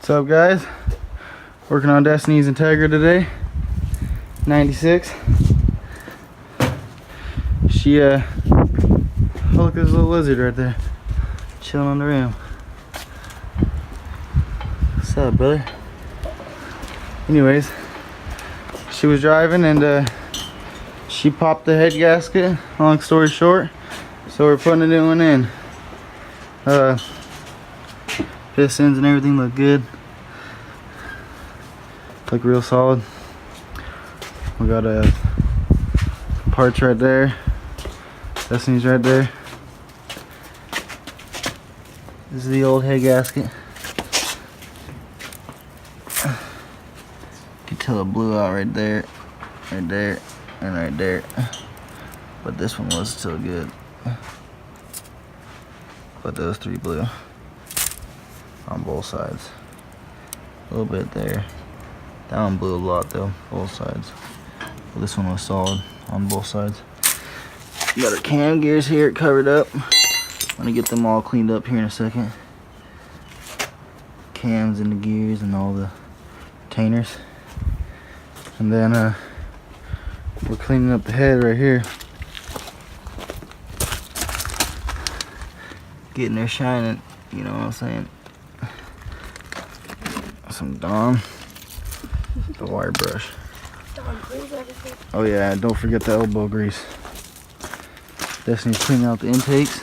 What's up, guys? Working on Destiny's Integra today. 96. She oh, look, there's a little lizard right there chilling on the rim. What's up, brother? Anyways, she was driving and she popped the head gasket. Long story short, so we're putting a new one in. Pistons and everything look good. Look real solid. We got parts right there. Destiny's right there. This is the old head gasket. You can tell it blew out right there, and right there. But this one was still good. But those three blew on both sides. A little bit there. That one blew a lot though, both sides. But this one was solid on both sides. We got our cam gears here covered up. I'm gonna get them all cleaned up here in a second. Cams and the gears and all the retainers. And then we're cleaning up the head right here. Getting there shining, you know what I'm saying? Some Dawn. The wire brush. Oh yeah, don't forget the elbow grease. Destiny's cleaning out the intakes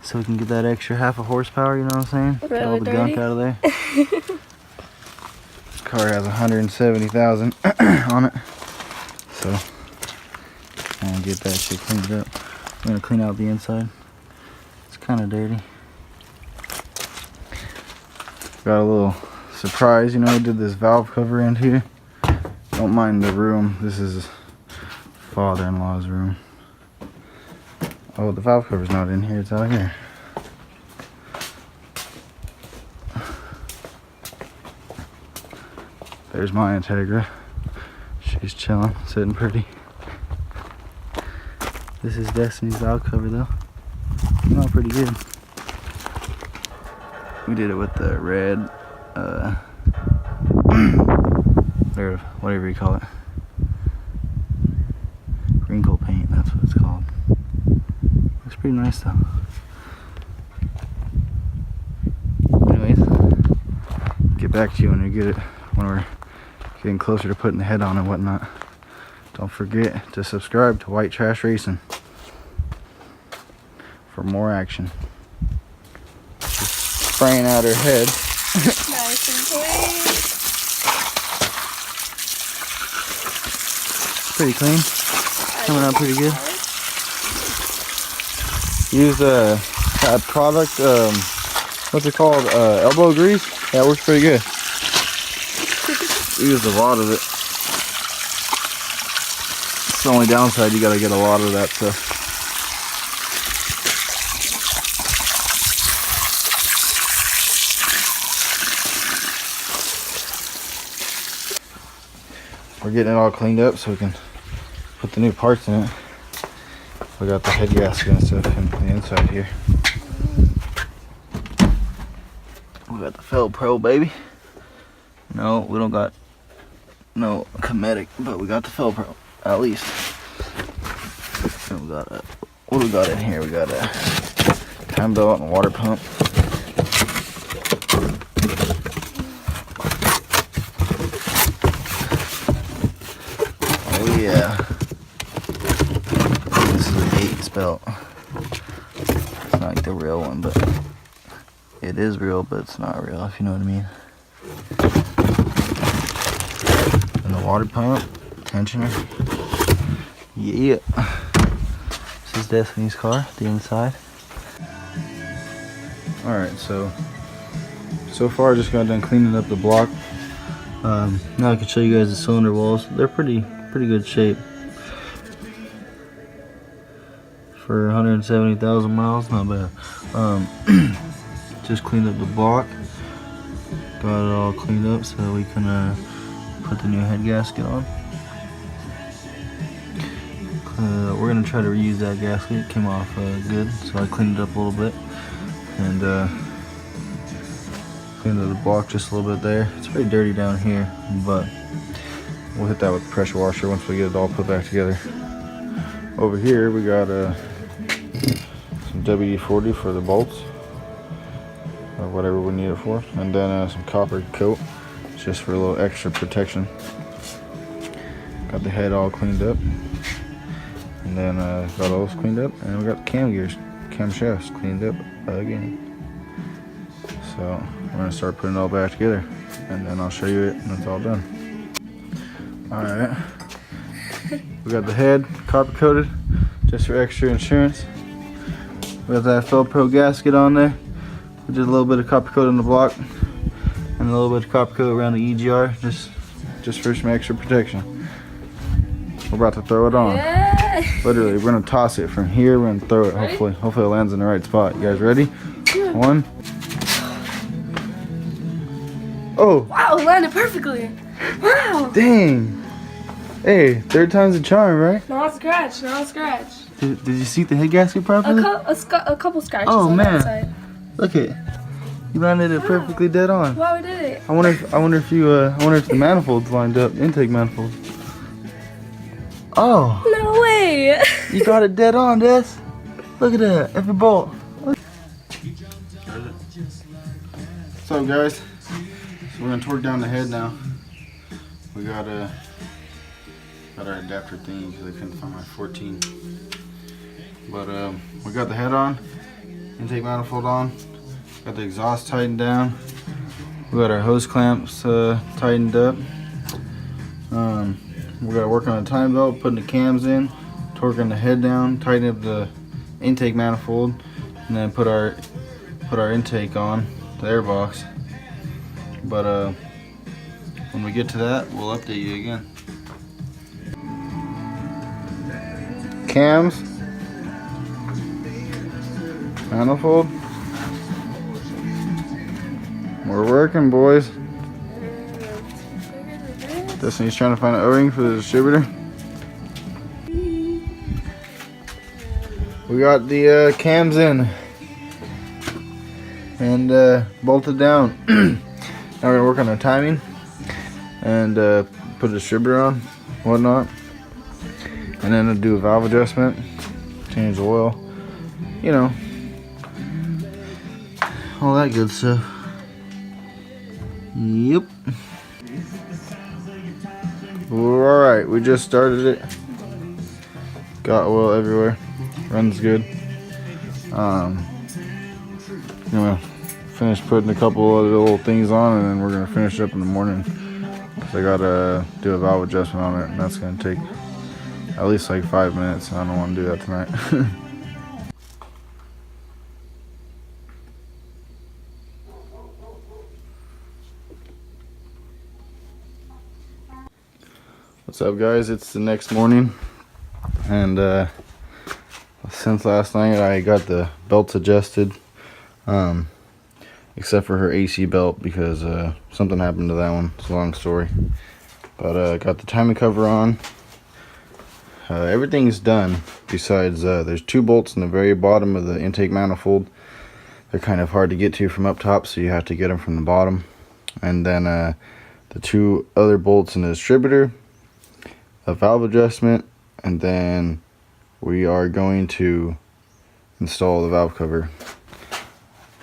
so we can get that extra half a horsepower, you know what I'm saying? Really get all the gunk out of there. This car has 170,000 on it. So I'm gonna get that shit cleaned up. I'm gonna clean out the inside. It's kinda dirty. Got a little surprise, you know, I did this valve cover in here. Don't mind the room. This is father-in-law's room. Oh, the valve cover's not in here, it's out here. There's my Integra. She's chilling, sitting pretty. This is Destiny's valve cover though. Came out pretty good. We did it with the red or whatever you call it, wrinkle paint, that's what it's called. Looks pretty nice though. Anyways, get back to you when we get it, when we're getting closer to putting the head on and whatnot. Don't forget to subscribe to White Trash Racing for more action. Just spraying out her head. Nice and clean. Pretty clean. Coming out pretty good. Use a product, what's it called? Elbow grease. That works pretty good. Used a lot of it. It's the only downside, you gotta get a lot of that stuff. We're getting it all cleaned up so we can put the new parts in it. We got the head gasket and stuff in the inside here. We got the Fel Pro, baby. No, we don't got no Cometic, but we got the Fel Pro, at least. And we got what do we got in here? We got a time belt and a water pump. Oh yeah. This is a Gates belt. It's not like the real one, but it is real, but it's not real, if you know what I mean. And the water pump, tensioner. Yeah. This is Destiny's car, the inside. Alright, so far I just got done cleaning up the block. Now I can show you guys the cylinder walls. They're pretty good shape. For 170,000 miles, not bad. Just cleaned up the block. Got it all cleaned up so we can put the new head gasket on. We're gonna try to reuse that gasket. It came off good, so I cleaned it up a little bit, and Cleaned up the block just a little bit there. It's pretty dirty down here, but we'll hit that with the pressure washer once we get it all put back together. Over here we got some WD-40 for the bolts, or whatever we need it for, and then some copper coat just for a little extra protection. Got the head all cleaned up, and then got all this cleaned up, and we got the cam shafts cleaned up again. So we're gonna start putting it all back together, and then I'll show you it when it's all done. All right, we got the head copper coated just for extra insurance. We got that Felpro gasket on there. We did a little bit of copper coat on the block and a little bit of copper coat around the EGR, just for some extra protection. We're about to throw it on. Yeah. Literally, we're gonna toss it from here. We're gonna throw it. Hopefully it lands in the right spot. You guys ready? Yeah. 1. Oh! Wow, it landed perfectly. Wow. Dang! Hey, third time's a charm, right? Not a scratch. Not a scratch. Did you seat the head gasket properly? A couple scratches. Oh, on man. that side. Look it. You landed it perfectly dead on. Wow, we did it. I wonder if the manifolds lined up, intake manifold. Oh, No way. you got it dead on, Des. Look at that, every bolt. What's up, guys? So we're gonna torque down the head now. We got our adapter thingy because I couldn't find my 14. But we got the head on, intake manifold on, got the exhaust tightened down. We got our hose clamps tightened up. We got to work on the time belt, putting the cams in, torquing the head down, tightening up the intake manifold, and then put our intake on the air box. But when we get to that, we'll update you again. Cams, manifold. We're working, boys. Destiny's trying to find an O-ring for the distributor. We got the cams in and bolted down. Now we're gonna work on our timing and put a distributor on, whatnot, and then do a valve adjustment, change the oil, you know, all that good stuff. Yep. Alright, we just started it. Got oil everywhere. Runs good. I'm gonna finish putting a couple of little things on, and then we're gonna finish up in the morning. So I gotta do a valve adjustment on it, and that's gonna take at least like 5 minutes. I don't want to do that tonight. What's up, guys? It's the next morning, and since last night I got the belts adjusted, except for her AC belt because something happened to that one. It's a long story, but got the timing cover on. Everything's done besides there's 2 bolts in the very bottom of the intake manifold. They're kind of hard to get to from up top, so you have to get them from the bottom, and then the 2 other bolts in the distributor, a valve adjustment, and then we are going to install the valve cover.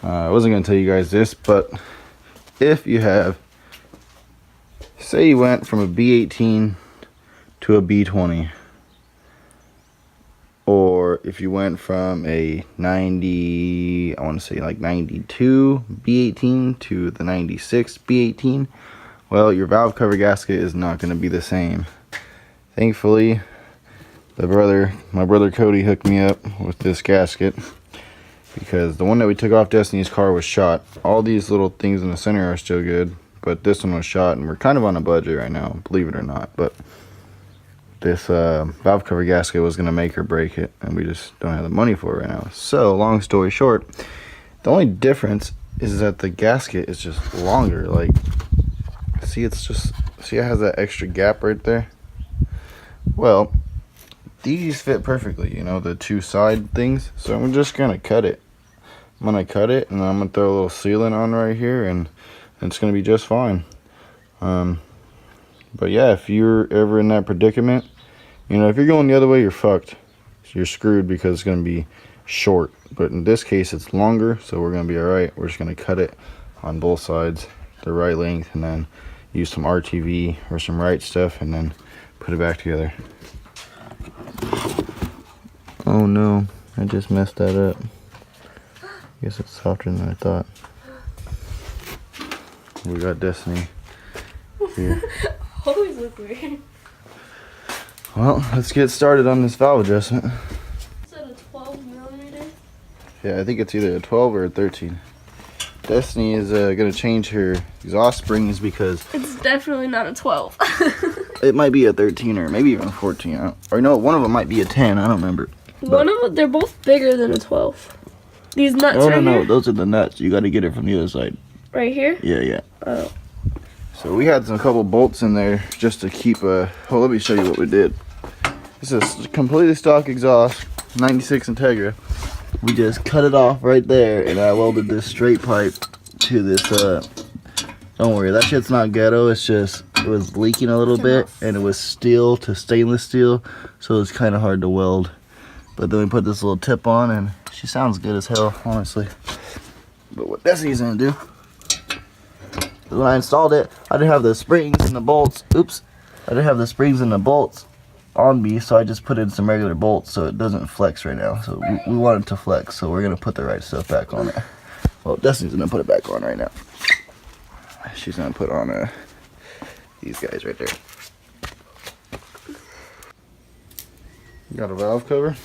I wasn't going to tell you guys this, but if you have, say you went from a B18 to a B20, or if you went from a 90, I want to say like 92 B18 to the 96 B18, well, your valve cover gasket is not going to be the same. Thankfully, my brother Cody hooked me up with this gasket because the one that we took off Destiny's car was shot. All these little things in the center are still good, but this one was shot, and we're kind of on a budget right now, believe it or not. But this valve cover gasket was going to make or break it, and we just don't have the money for it right now. So, long story short, the only difference is that the gasket is just longer. Like, see, it has that extra gap right there. Well, these fit perfectly, you know, the 2 side things. So I'm just gonna cut it. I'm gonna cut it and I'm gonna throw a little sealant on right here, and it's gonna be just fine. But yeah, if you're ever in that predicament, you know, if you're going the other way, you're fucked. You're screwed because it's gonna be short. But in this case, it's longer, so we're gonna be all right. We're just gonna cut it on both sides the right length, and then use some RTV or some right stuff, and then put it back together. Oh no, I just messed that up. I guess it's softer than I thought. We got Destiny here. Always look weird. Well, let's get started on this valve adjustment. Is that a 12mm? Yeah, I think it's either a 12 or a 13. Destiny is gonna change her exhaust springs because It's definitely not a 12. it might be a 13 or maybe even a 14. Or no, one of them might be a 10. I don't remember. One of them, they're both bigger than a 12. These nuts No, right no, here? no. Those are the nuts. You got to get it from the other side. Right here? Yeah, yeah. Oh. So we had a couple bolts in there just to keep a. Oh, let me show you what we did. This is completely stock exhaust, 96 Integra. We just cut it off right there, and I welded this straight pipe to this. Don't worry, that shit's not ghetto. It's just it was leaking a little bit, and it was steel to stainless steel, so it's kind of hard to weld. But then we put this little tip on, and she sounds good as hell, honestly. But what Destiny's gonna do? When I installed it, I didn't have the springs and the bolts. Oops, I didn't have the springs and the bolts on me, so I just put in some regular bolts so it doesn't flex right now. So we want it to flex, so we're gonna put the right stuff back on it. Well, Destiny's gonna put it back on right now. She's gonna put on these guys right there. Got a valve cover.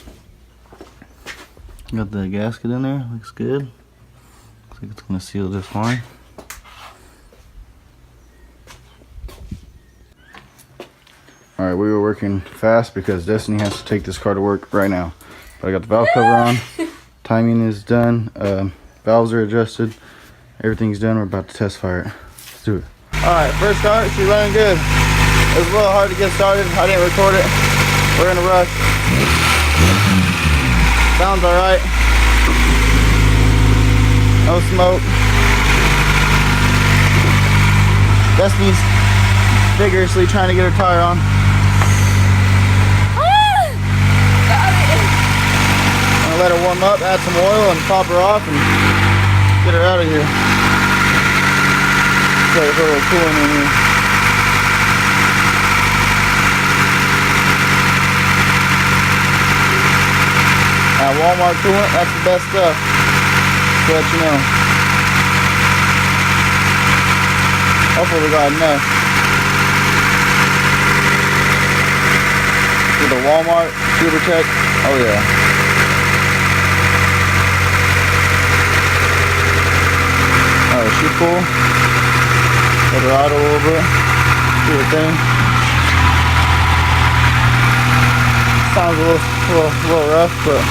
Got the gasket in there, looks good. Looks like it's gonna seal just fine. Alright, we were working fast because Destiny has to take this car to work right now. But I got the valve cover on. Timing is done. Valves are adjusted. Everything's done. We're about to test fire it. Let's do it. Alright, first start, she's running good. It was a little hard to get started. I didn't record it. We're in a rush. Sounds alright. No smoke. Destiny's vigorously trying to get her tire on. I'm gonna let her warm up, add some oil, and pop her off and get her out of here. Put a little coolant in here. Walmart coolant, that's the best stuff. Just to let you know. Hopefully we got enough. With the Walmart SuperTech. Oh yeah. Alright, she's cool. Let her idle a little bit. Do her thing. Sounds a little rough, but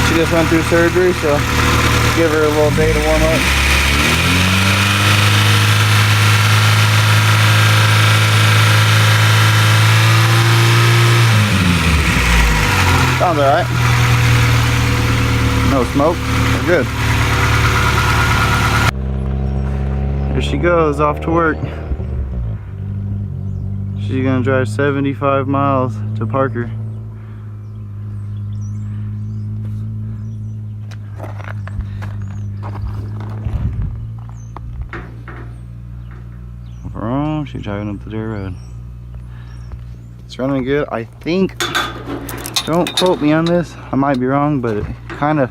she just went through surgery, so give her a little day to warm up. Sounds alright. No smoke. We're good. Here she goes, off to work. She's gonna drive 75 miles to Parker. Wrong, she's driving up the dirt road. It's running good, I think. Don't quote me on this, I might be wrong, but it kind of,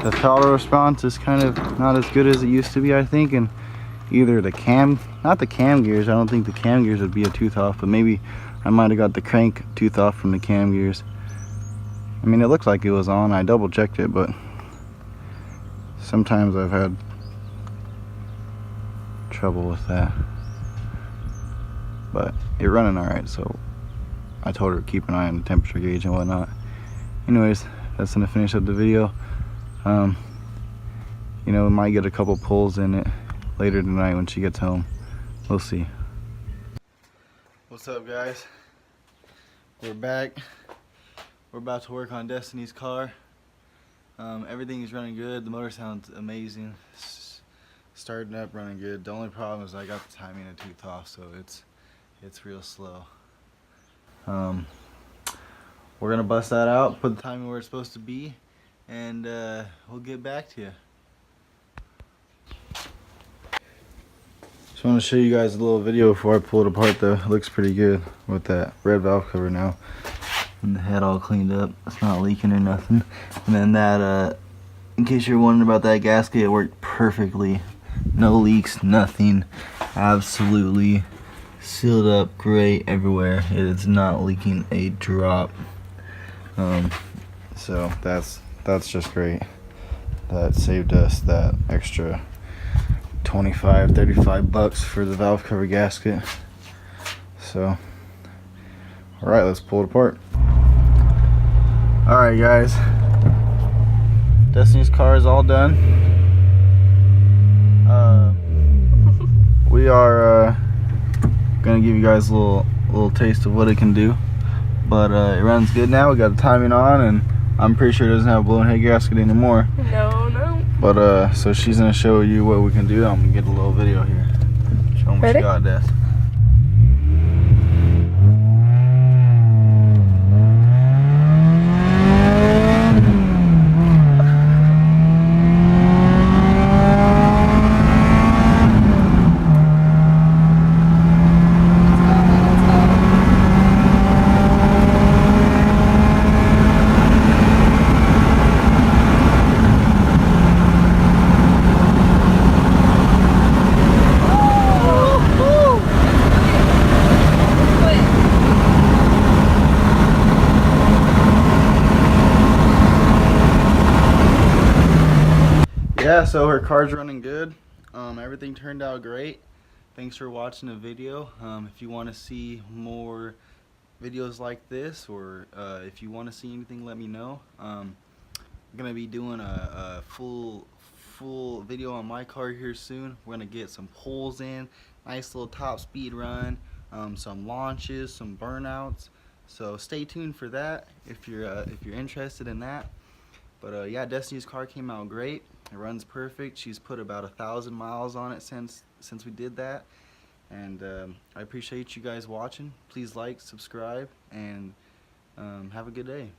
the throttle response is kind of not as good as it used to be, I think. And either the cam, not the cam gears, I don't think the cam gears would be a tooth off, but maybe I might have got the crank tooth off from the cam gears. I mean, it looked like it was on, I double checked it, but sometimes I've had trouble with that. But it running alright, so I told her to keep an eye on the temperature gauge and whatnot. Anyways, that's gonna finish up the video. You know, we might get a couple pulls in it later tonight when she gets home. We'll see. What's up, guys? We're back. We're about to work on Destiny's car. Everything is running good. The motor sounds amazing. Starting up, running good. The only problem is I got the timing a tooth off, so it's real slow. We're gonna bust that out, put the timing where it's supposed to be, and we'll get back to you. Just want to show you guys a little video before I pull it apart though. It looks pretty good with that red valve cover now. And the head all cleaned up. It's not leaking or nothing. And then that, in case you're wondering about that gasket, it worked perfectly. No leaks, nothing. Absolutely sealed up great everywhere. It is not leaking a drop. So that's just great. That saved us that extra 25, 35 bucks for the valve cover gasket. So, alright, let's pull it apart. Alright guys, Destiny's car is all done. We are gonna give you guys a little taste of what it can do. But it runs good now. We got the timing on, and I'm pretty sure it doesn't have a blown head gasket anymore. No. But so she's gonna show you what we can do. I'm gonna get a little video here. Show them what you got, Des. Yeah, so her car's running good. Everything turned out great. Thanks for watching the video. If you want to see more videos like this, or if you want to see anything, let me know. I'm gonna be doing a full video on my car here soon. We're gonna get some pulls in, nice little top speed run, some launches, some burnouts. So stay tuned for that if you're interested in that. But yeah, Destiny's car came out great. It runs perfect. She's put about 1,000 miles on it since we did that. And I appreciate you guys watching. Please like, subscribe, and have a good day.